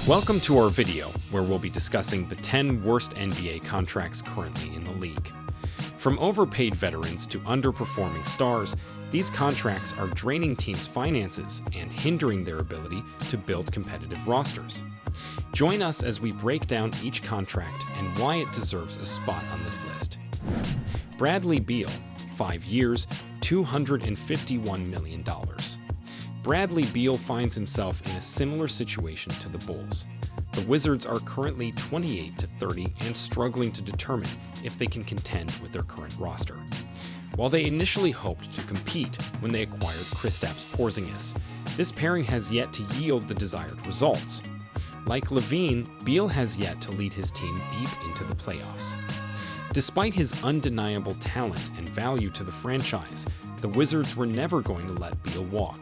Welcome to our video, where we'll be discussing the 10 worst NBA contracts currently in the league. From overpaid veterans to underperforming stars, these contracts are draining teams' finances and hindering their ability to build competitive rosters. Join us as we break down each contract and why it deserves a spot on this list. Bradley Beal, 5 years, $251 million. Bradley Beal finds himself in a similar situation to the Bulls. The Wizards are currently 28-30 and struggling to determine if they can contend with their current roster. While they initially hoped to compete when they acquired Kristaps Porzingis, this pairing has yet to yield the desired results. Like Levine, Beal has yet to lead his team deep into the playoffs. Despite his undeniable talent and value to the franchise, the Wizards were never going to let Beal walk.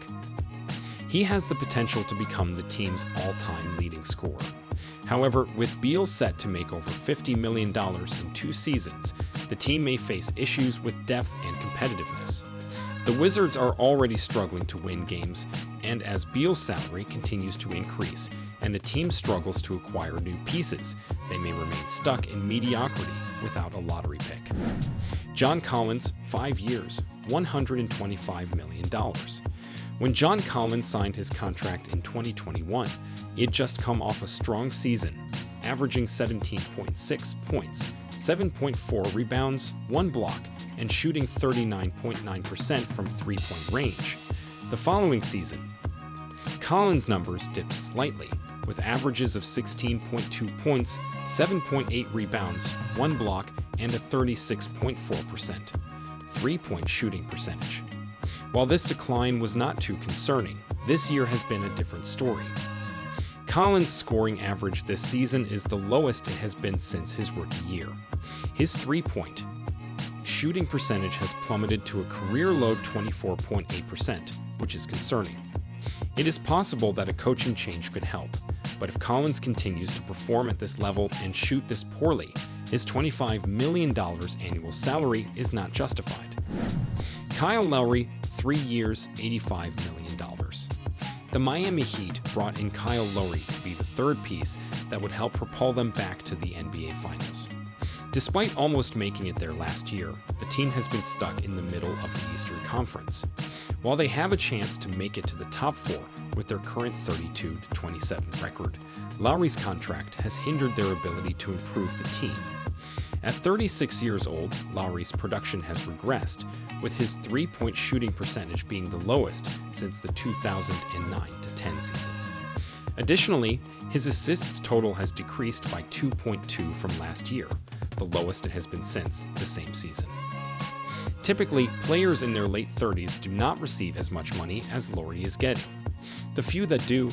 He has the potential to become the team's all-time leading scorer. However, with Beal set to make over $50 million in 2 seasons, the team may face issues with depth and competitiveness. The Wizards are already struggling to win games, and as Beal's salary continues to increase and the team struggles to acquire new pieces, they may remain stuck in mediocrity without a lottery pick. John Collins, 5 years, $125 million. When John Collins signed his contract in 2021, he had just come off a strong season, averaging 17.6 points, 7.4 rebounds, 1 block, and shooting 39.9% from three-point range. The following season, Collins' numbers dipped slightly, with averages of 16.2 points, 7.8 rebounds, 1 block, and a 36.4% three-point shooting percentage. While this decline was not too concerning, this year has been a different story. Collins' scoring average this season is the lowest it has been since his rookie year. His three-point shooting percentage has plummeted to a career-low 24.8%, which is concerning. It is possible that a coaching change could help, but if Collins continues to perform at this level and shoot this poorly, his $25 million annual salary is not justified. Kyle Lowry, 3 years, $85 million. The Miami Heat brought in Kyle Lowry to be the third piece that would help propel them back to the NBA Finals. Despite almost making it there last year, the team has been stuck in the middle of the Eastern Conference. While they have a chance to make it to the top 4 with their current 32-27 record, Lowry's contract has hindered their ability to improve the team. At 36 years old, Lowry's production has regressed, with his three-point shooting percentage being the lowest since the 2009-10 season. Additionally, his assists total has decreased by 2.2 from last year, the lowest it has been since the same season. Typically, players in their late 30s do not receive as much money as Lowry is getting. The few that do,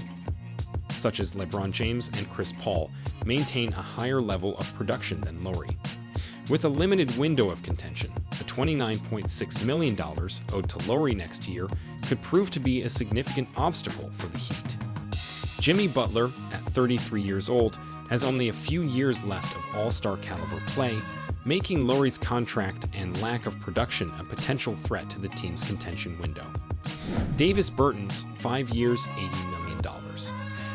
such as LeBron James and Chris Paul, maintain a higher level of production than Lowry. With a limited window of contention, the $29.6 million owed to Lowry next year could prove to be a significant obstacle for the Heat. Jimmy Butler, at 33 years old, has only a few years left of all-star caliber play, making Lowry's contract and lack of production a potential threat to the team's contention window. Davis Bertans, 5 years, $80 million.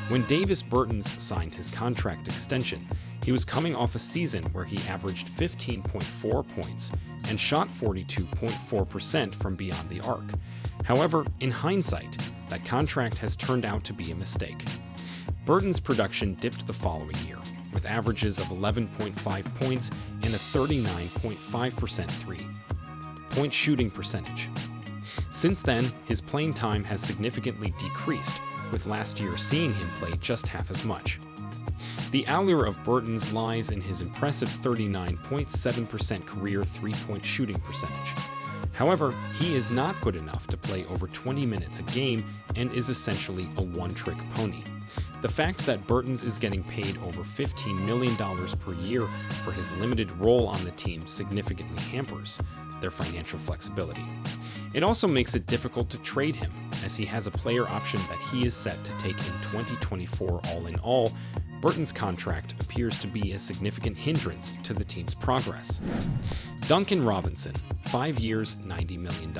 When Davis Bertans signed his contract extension, he was coming off a season where he averaged 15.4 points and shot 42.4% from beyond the arc. However, in hindsight, that contract has turned out to be a mistake. Bertans' production dipped the following year, with averages of 11.5 points and a 39.5% three-point shooting percentage. Since then, his playing time has significantly decreased, with last year seeing him play just half as much. The allure of Bertans lies in his impressive 39.7% career three-point shooting percentage. However, he is not good enough to play over 20 minutes a game and is essentially a one-trick pony. The fact that Bertans is getting paid over $15 million per year for his limited role on the team significantly hampers their financial flexibility. It also makes it difficult to trade him, as he has a player option that he is set to take in 2024 all in all. Bertans' contract appears to be a significant hindrance to the team's progress. Duncan Robinson, 5 years, $90 million.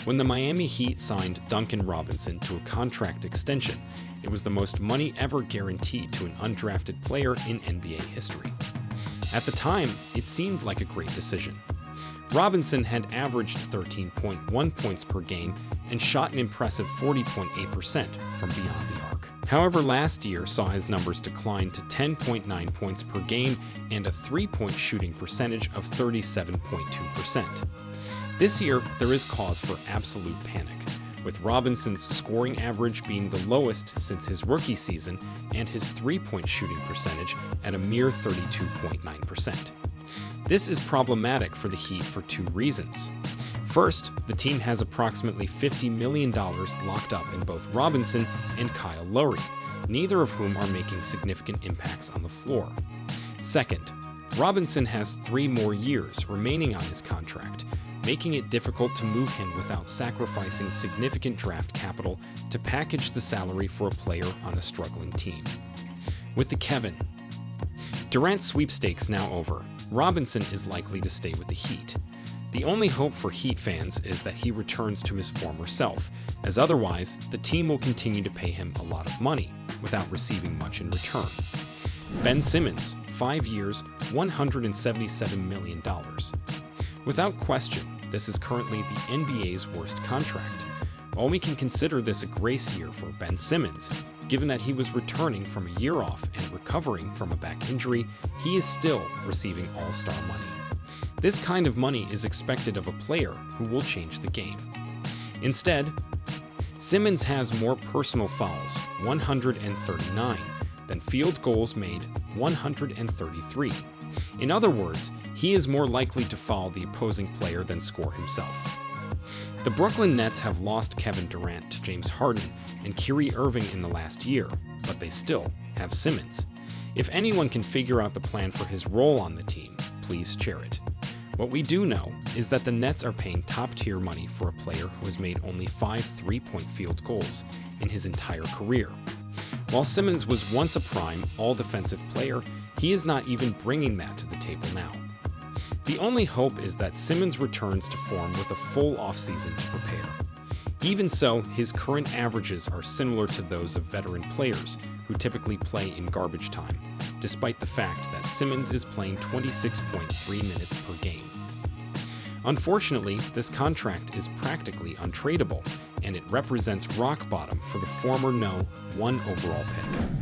When the Miami Heat signed Duncan Robinson to a contract extension, it was the most money ever guaranteed to an undrafted player in NBA history. At the time, it seemed like a great decision. Robinson had averaged 13.1 points per game and shot an impressive 40.8% from beyond the arc. However, last year saw his numbers decline to 10.9 points per game and a three-point shooting percentage of 37.2%. This year, there is cause for absolute panic, with Robinson's scoring average being the lowest since his rookie season and his three-point shooting percentage at a mere 32.9%. This is problematic for the Heat for two reasons. First, the team has approximately $50 million locked up in both Robinson and Kyle Lowry, neither of whom are making significant impacts on the floor. Second, Robinson has 3 more years remaining on his contract, making it difficult to move him without sacrificing significant draft capital to package the salary for a player on a struggling team. With the Kevin Durant sweepstakes now over, Robinson is likely to stay with the Heat. The only hope for Heat fans is that he returns to his former self, as otherwise, the team will continue to pay him a lot of money without receiving much in return. Ben Simmons, 5 years, $177 million. Without question, this is currently the NBA's worst contract. While we can consider this a grace year for Ben Simmons, given that he was returning from a year off and recovering from a back injury, he is still receiving all-star money. This kind of money is expected of a player who will change the game. Instead, Simmons has more personal fouls, 139, than field goals made, 133. In other words, he is more likely to foul the opposing player than score himself. The Brooklyn Nets have lost Kevin Durant to James Harden and Kyrie Irving in the last year, but they still have Simmons. If anyone can figure out the plan for his role on the team, please share it. What we do know is that the Nets are paying top-tier money for a player who has made only 5 three-point field goals in his entire career. While Simmons was once a prime, all-defensive player, he is not even bringing that to the table now. The only hope is that Simmons returns to form with a full offseason to prepare. Even so, his current averages are similar to those of veteran players who typically play in garbage time, despite the fact that Simmons is playing 26.3 minutes per game. Unfortunately, this contract is practically untradeable, and it represents rock bottom for the former 1 overall pick.